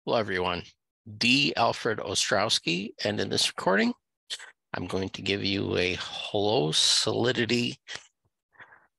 Hello, everyone. D. Alfred Ostrowski, and in this recording, I'm going to give you a Hello Solidity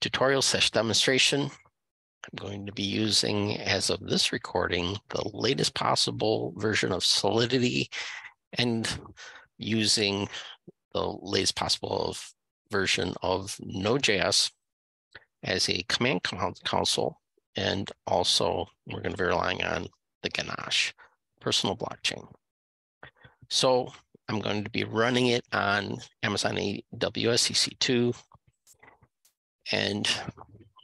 tutorial / demonstration. I'm going to be using, as of this recording, the latest possible version of Solidity and using the latest possible version of node.js as a command console. And also, we're going to be relying on the Ganache personal blockchain. So I'm going to be running it on Amazon AWS EC2. And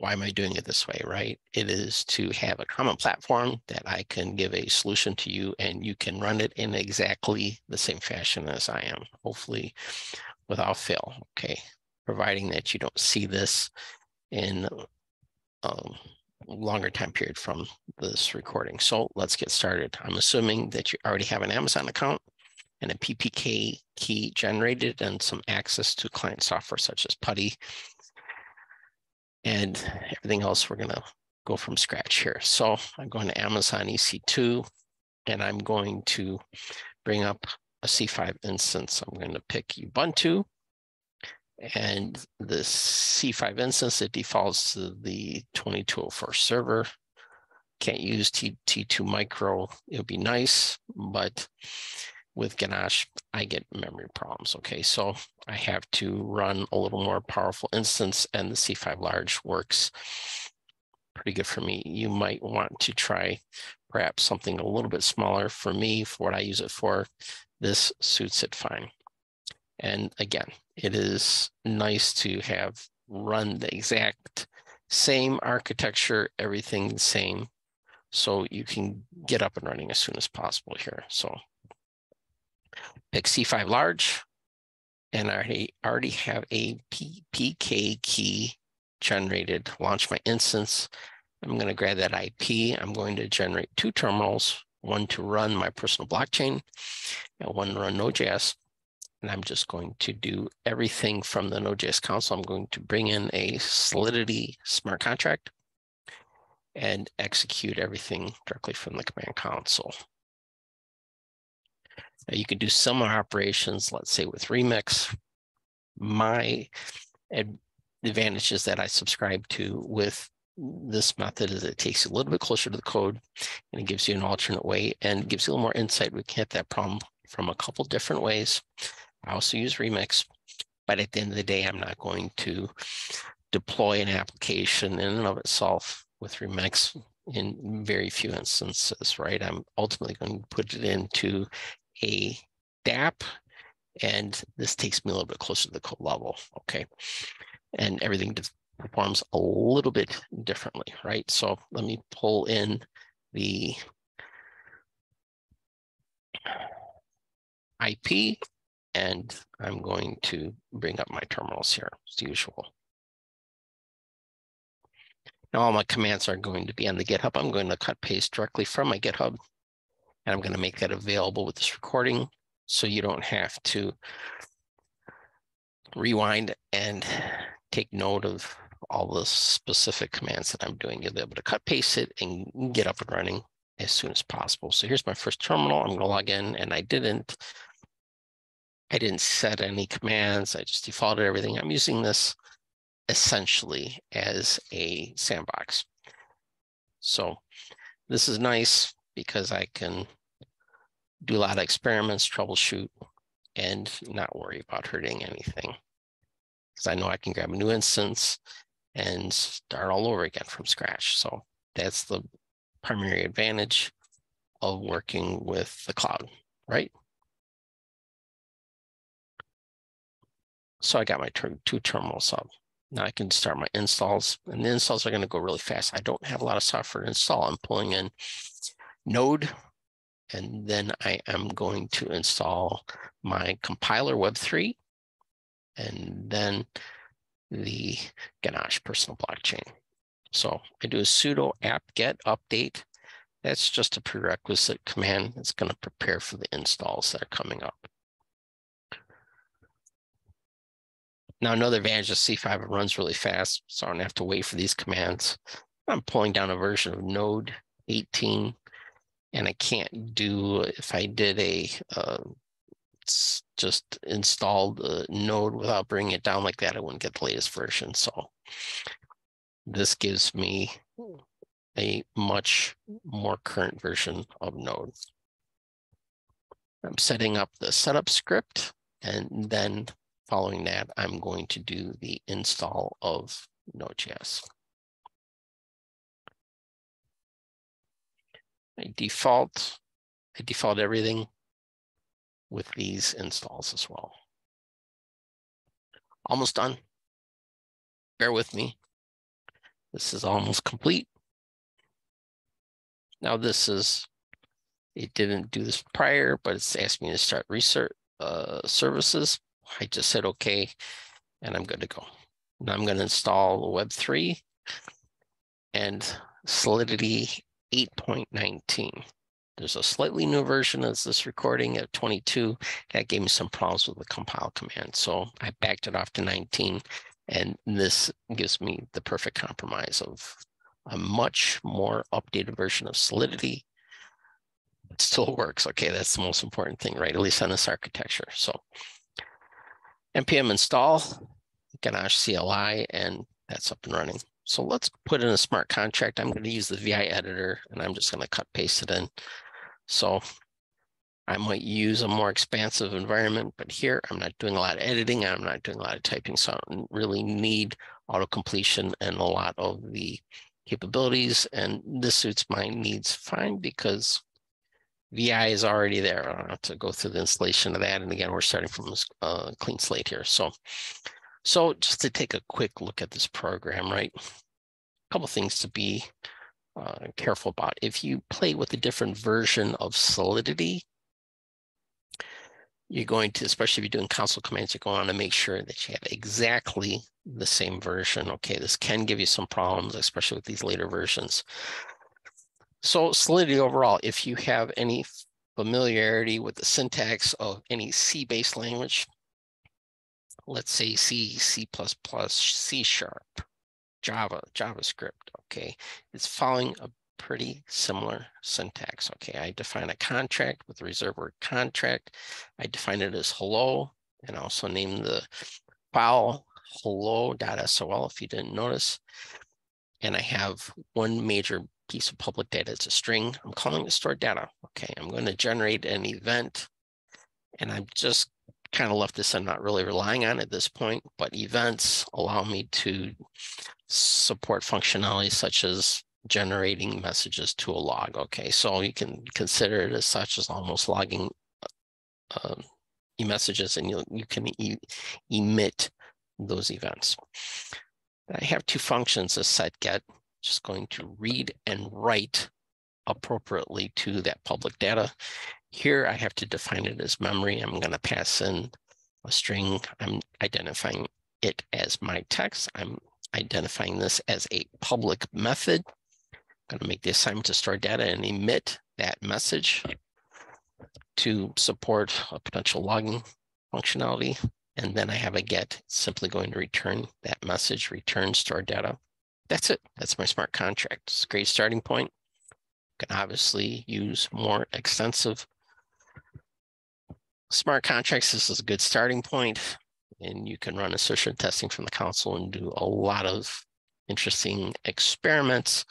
why am I doing it this way, right? It is to have a common platform that I can give a solution to you and you can run it in exactly the same fashion as I am, hopefully without fail, okay? Providing that you don't see this in a longer time period from this recording. So let's get started. I'm assuming that you already have an Amazon account and a PPK key generated and some access to client software such as Putty. And everything else, we're going to go from scratch here. So I'm going to Amazon EC2, and I'm going to bring up a C5 instance. I'm going to pick Ubuntu. And the C5 instance, it defaults to the 2204 server. Can't use T2 micro. It would be nice, but with Ganache, I get memory problems. Okay, so I have to run a little more powerful instance, and the C5 large works pretty good for me. You might want to try perhaps something a little bit smaller. For me, for what I use it for, this suits it fine. And again, it is nice to have run the exact same architecture, everything the same, so you can get up and running as soon as possible here. So pick C5 large, and I already have a PPK key generated. Launch my instance. I'm going to grab that IP. I'm going to generate two terminals, one to run my personal blockchain and one to run Node.js. And I'm just going to do everything from the Node.js console. I'm going to bring in a Solidity smart contract and execute everything directly from the command console. Now you can do similar operations, let's say with Remix. My advantage is that I subscribe to with this method is it takes you a little bit closer to the code and it gives you an alternate way and gives you a little more insight. We can hit that problem from a couple different ways. I also use Remix, but at the end of the day, I'm not going to deploy an application in and of itself with Remix in very few instances, right? I'm ultimately going to put it into a dApp, and this takes me a little bit closer to the code level, okay? And everything performs a little bit differently, right? So let me pull in the IP, and I'm going to bring up my terminals here as usual. Now all my commands are going to be on the GitHub. I'm going to cut paste directly from my GitHub, and I'm going to make that available with this recording so you don't have to rewind and take note of all the specific commands that I'm doing. You'll be able to cut paste it and get up and running as soon as possible. So here's my first terminal. I'm going to log in, and I didn't set any commands. I just defaulted everything. I'm using this essentially as a sandbox. So this is nice because I can do a lot of experiments, troubleshoot, and not worry about hurting anything. Because I know I can grab a new instance and start all over again from scratch. So that's the primary advantage of working with the cloud, right? So I got my two terminals up. Now I can start my installs, and the installs are going to go really fast. I don't have a lot of software to install. I'm pulling in Node, and then I am going to install my compiler Web3, and then the Ganache personal blockchain. So I do a sudo apt-get update. That's just a prerequisite command. It's going to prepare for the installs that are coming up. Now, another advantage of C5, it runs really fast, so I don't have to wait for these commands. I'm pulling down a version of Node 18, And I can't do, if I did a just install the node without bringing it down like that, I wouldn't get the latest version. So this gives me a much more current version of Node. I'm setting up the setup script, and then following that, I'm going to do the install of Node.js. I default everything with these installs as well. Almost done. Bear with me. This is almost complete. Now it didn't do this prior, but it's asked me to start research services. I just said okay, and I'm good to go. Now I'm going to install Web3 and Solidity 8.19. There's a slightly new version of this recording at 22. That gave me some problems with the compile command. So I backed it off to 19, and this gives me the perfect compromise of a much more updated version of Solidity. It still works. Okay, that's the most important thing, right? At least on this architecture. So npm install Ganache CLI, and that's up and running. So let's put in a smart contract. I'm going to use the VI editor, and I'm just going to cut paste it in. So I might use a more expansive environment, but here I'm not doing a lot of editing. I'm not doing a lot of typing, so I don't really need auto-completion and a lot of the capabilities. And this suits my needs fine because VI is already there. I don't have to go through the installation of that. And again, we're starting from a clean slate here. So just to take a quick look at this program, right? A couple things to be careful about. If you play with a different version of Solidity, you're going to, especially if you're doing console commands, you're going to make sure that you have exactly the same version. Okay, this can give you some problems, especially with these later versions. So Solidity overall, if you have any familiarity with the syntax of any C-based language, let's say C, C++, C#, Java, JavaScript, okay, it's following a pretty similar syntax. Okay, I define a contract with the reserved word contract. I define it as hello, and also name the file hello.sol if you didn't notice. And I have one major piece of public data. It's a string. I'm calling it stored data. Okay, I'm going to generate an event, and I'm just kind of left this. I'm not really relying on it at this point, but events allow me to support functionality such as generating messages to a log. Okay, so you can consider it as such as almost logging messages, and you can emit those events. I have two functions, a set get, just going to read and write appropriately to that public data. Here I have to define it as memory. I'm going to pass in a string. I'm identifying it as my text. I'm identifying this as a public method. I'm going to make the assignment to store data and emit that message to support a potential logging functionality. And then I have a get, simply going to return that message, return stored data. That's it. That's my smart contract. It's a great starting point. You can obviously use more extensive smart contracts. This is a good starting point, and you can run assertion testing from the console and do a lot of interesting experiments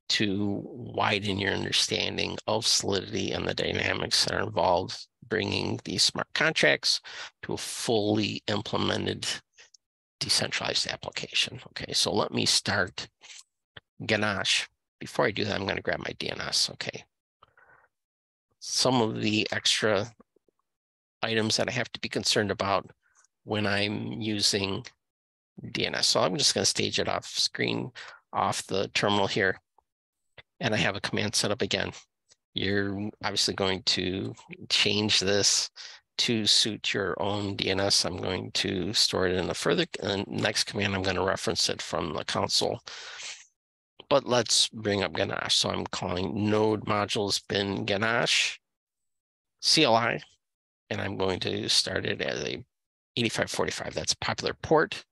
to widen your understanding of Solidity and the dynamics that are involved bringing these smart contracts to a fully implemented decentralized application. Okay, so let me start Ganache. Before I do that, I'm going to grab my DNS. Okay, some of the extra items that I have to be concerned about when I'm using DNS. So I'm just going to stage it off screen, off the terminal here. And I have a command set up again. You're obviously going to change this to suit your own DNS. I'm going to store it in a further, next command, I'm going to reference it from the console. But let's bring up Ganache. So I'm calling node modules bin Ganache CLI, and I'm going to start it as a 8545. That's a popular port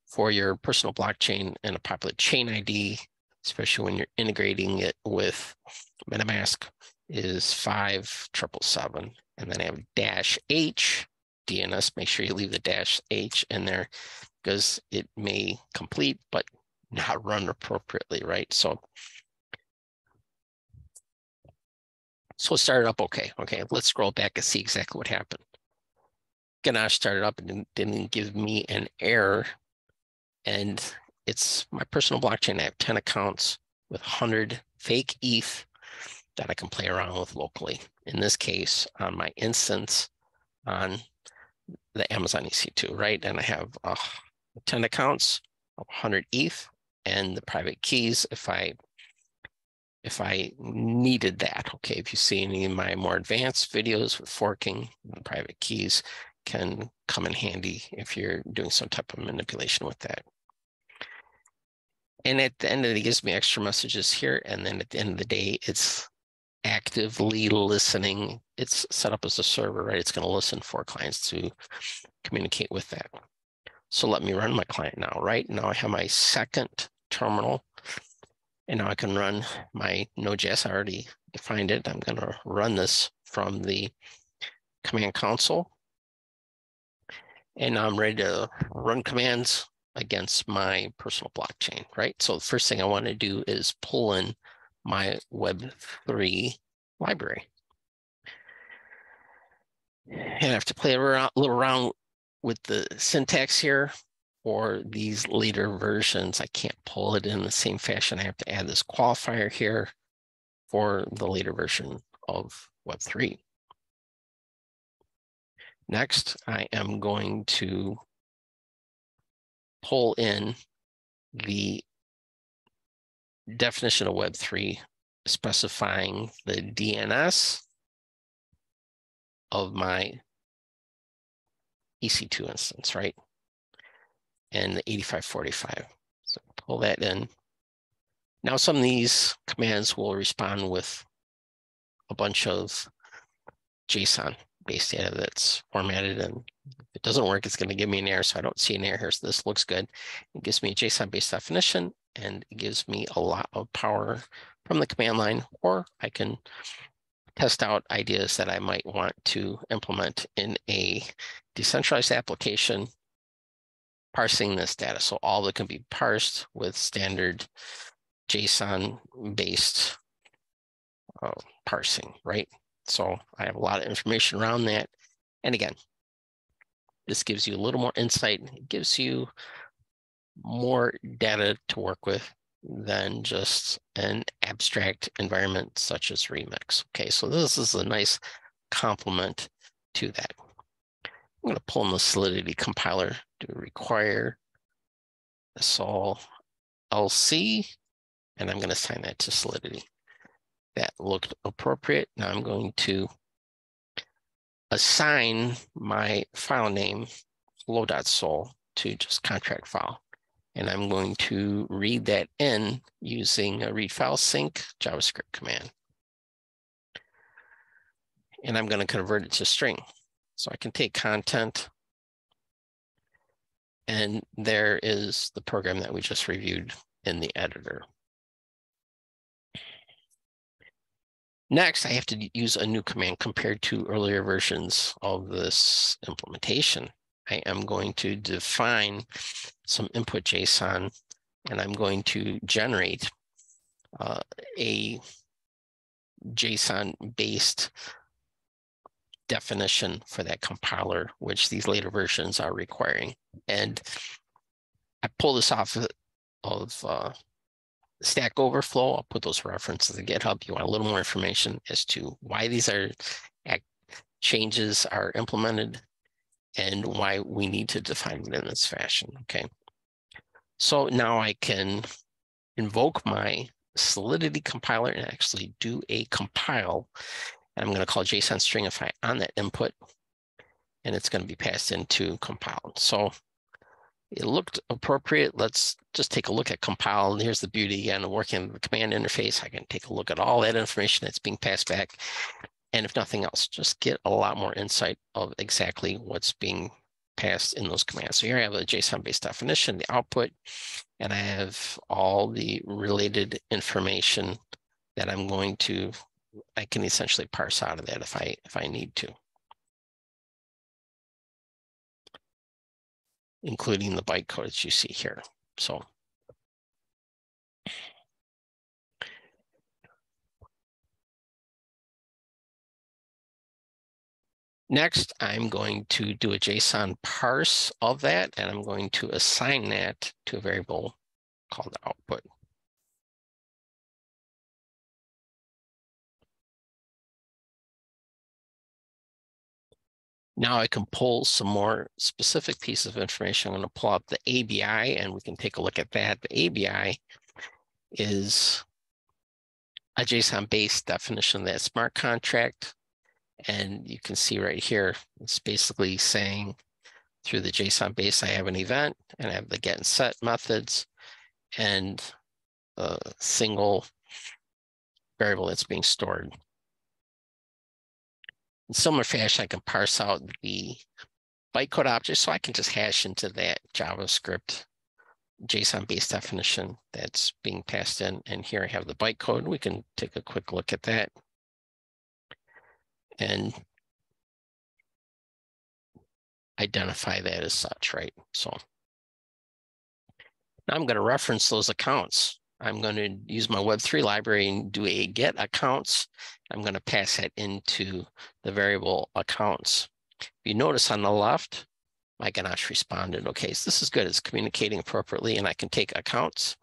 for your personal blockchain and a popular chain ID, especially when you're integrating it with MetaMask. is 5777. And then I have -H, DNS, make sure you leave the -H in there because it may complete, but not run appropriately, right? So it started up okay. Okay, let's scroll back and see exactly what happened. Ganache started up and didn't give me an error. And it's my personal blockchain. I have 10 accounts with 100 fake ETH that I can play around with locally. In this case, on my instance on the Amazon EC2, right? And I have 10 accounts of 100 ETH and the private keys if I needed that. Okay, if you see any of my more advanced videos with forking, private keys can come in handy if you're doing some type of manipulation with that. And at the end of it, it gives me extra messages here. And then at the end of the day, it's actively listening. It's set up as a server, right? It's going to listen for clients to communicate with that. So let me run my client now, right? Now I have my second terminal. And now I can run my node.js. I already defined it. I'm going to run this from the command console. And now I'm ready to run commands against my personal blockchain, right? So the first thing I want to do is pull in my Web3 library. And I have to play a little around with the syntax here. For these later versions, I can't pull it in the same fashion. I have to add this qualifier here for the later version of Web3. Next, I am going to pull in the definition of Web3, specifying the DNS of my EC2 instance, right? And the 8545. So pull that in. Now some of these commands will respond with a bunch of JSON-based data that's formatted, and if it doesn't work, it's going to give me an error. So I don't see an error here. So this looks good. It gives me a JSON-based definition, and it gives me a lot of power from the command line, or I can test out ideas that I might want to implement in a decentralized application, parsing this data. So all that can be parsed with standard JSON-based parsing, right? So I have a lot of information around that. And again, this gives you a little more insight. It gives you more data to work with than just an abstract environment such as Remix. Okay, so this is a nice complement to that. I'm going to pull in the Solidity compiler to require the sol LC, and I'm going to assign that to Solidity. That looked appropriate. Now I'm going to assign my file name flow.sol to just contract file. And I'm going to read that in using a read file sync JavaScript command. And I'm going to convert it to string. So I can take content, and there is the program that we just reviewed in the editor. Next, I have to use a new command compared to earlier versions of this implementation. I am going to define some input JSON, and I'm going to generate a JSON-based definition for that compiler, which these later versions are requiring. And I pull this off of Stack Overflow. I'll put those references to GitHub. You want a little more information as to why these changes are implemented and why we need to define it in this fashion, okay? So now I can invoke my Solidity compiler and actually do a compile. And I'm going to call JSON stringify on that input, and it's going to be passed into compile. So it looked appropriate. Let's just take a look at compile. And here's the beauty again, working in the command interface. I can take a look at all that information that's being passed back. And if nothing else, just get a lot more insight of exactly what's being passed in those commands. So here I have a JSON-based definition, the output, and I have all the related information that I'm going to I can essentially parse out of that if I need to, including the bytecode that you see here. So next, I'm going to do a JSON parse of that, and I'm going to assign that to a variable called output. Now I can pull some more specific pieces of information. I'm going to pull up the ABI, and we can take a look at that. The ABI is a JSON-based definition of that smart contract. And you can see right here, it's basically saying through the JSON base, I have an event, and I have the get and set methods, and a single variable that's being stored. In similar fashion, I can parse out the bytecode object, so I can just hash into that JavaScript JSON-based definition that's being passed in. And here I have the bytecode. We can take a quick look at that. And identify that as such, right? So now I'm going to reference those accounts. I'm going to use my Web3 library and do a get accounts. I'm going to pass that into the variable accounts. You notice on the left, my Ganache responded. Okay, so this is good. It's communicating appropriately, and I can take accounts.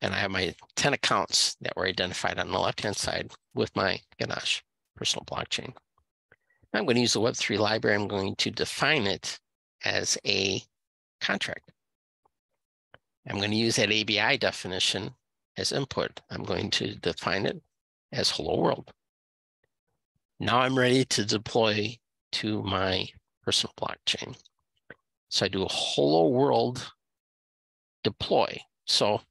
And I have my 10 accounts that were identified on the left-hand side with my Ganache personal blockchain. I'm going to use the Web3 library. I'm going to define it as a contract. I'm going to use that ABI definition as input. I'm going to define it as hello world. Now I'm ready to deploy to my personal blockchain. So I do a hello world deploy. So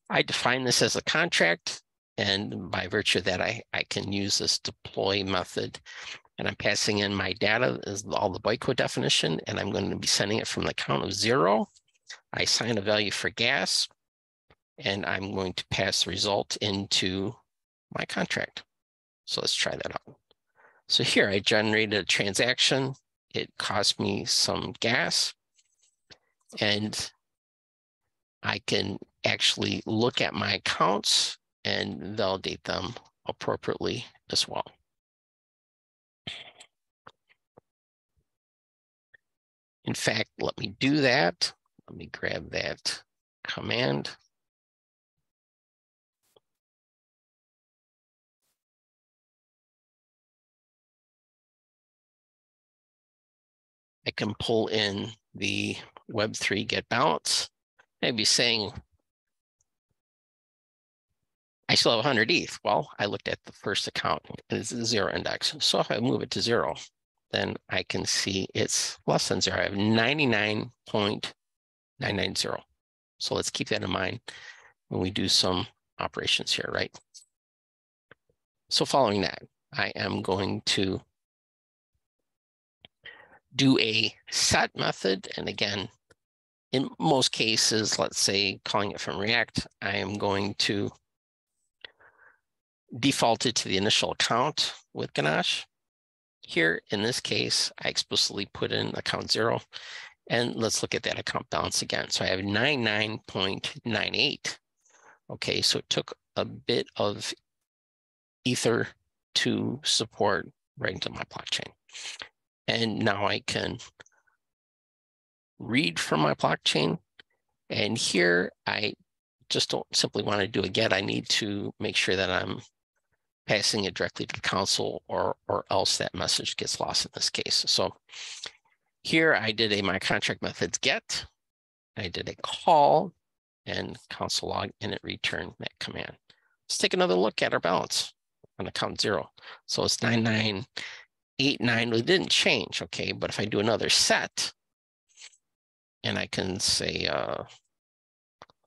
I define this as a contract, and by virtue of that, I can use this deploy method, and I'm passing in my data as all the bytecode definition, and I'm going to be sending it from the count of 0. I assign a value for gas, and I'm going to pass the result into my contract. So let's try that out. So here I generated a transaction. It cost me some gas, and I can actually look at my accounts and validate them appropriately as well. In fact, let me do that. Let me grab that command. I can pull in the Web3 get balance. I'd be saying, I still have 100 ETH. Well, I looked at the first account, and it's a 0 index. So if I move it to 0, then I can see it's less than 0. I have 99.990. So let's keep that in mind when we do some operations here, right? So following that, I am going to do a set method. And again, in most cases, let's say calling it from React, I am going to default it to the initial account with Ganache. Here, in this case, I explicitly put in account 0. And let's look at that account balance again. So I have 99.98. Okay, so it took a bit of Ether to support right into my blockchain. And now I can read from my blockchain. And here I just don't simply want to do a get. I need to make sure that I'm passing it directly to the console, or else that message gets lost in this case. So here I did a my contract methods get. I did a call and console log, and it returned that command. Let's take another look at our balance on account 0. So it's 9989. It didn't change, okay? But if I do another set, and I can say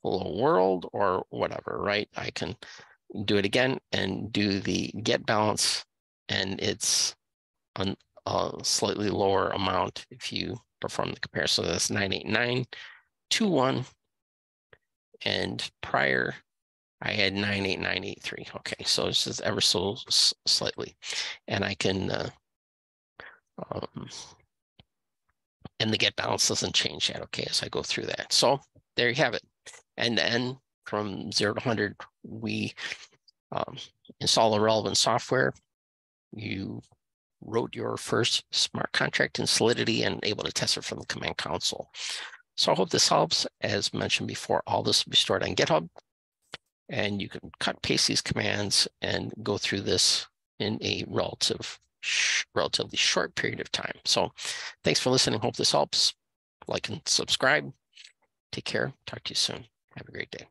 hello world or whatever, right? I can do it again and do the get balance, and it's a slightly lower amount if you perform the comparison. So that's 98921, and prior I had 98983. Okay, so it's just ever so slightly. And I can, and the get balance doesn't change yet, okay, as I go through that. So there you have it. And then from 0 to 100, we install the relevant software. You wrote your first smart contract in Solidity and able to test it from the command console. So I hope this helps. As mentioned before, all this will be stored on GitHub, and you can cut paste these commands and go through this in a relatively short period of time. So thanks for listening. Hope this helps. Like and subscribe. Take care. Talk to you soon. Have a great day.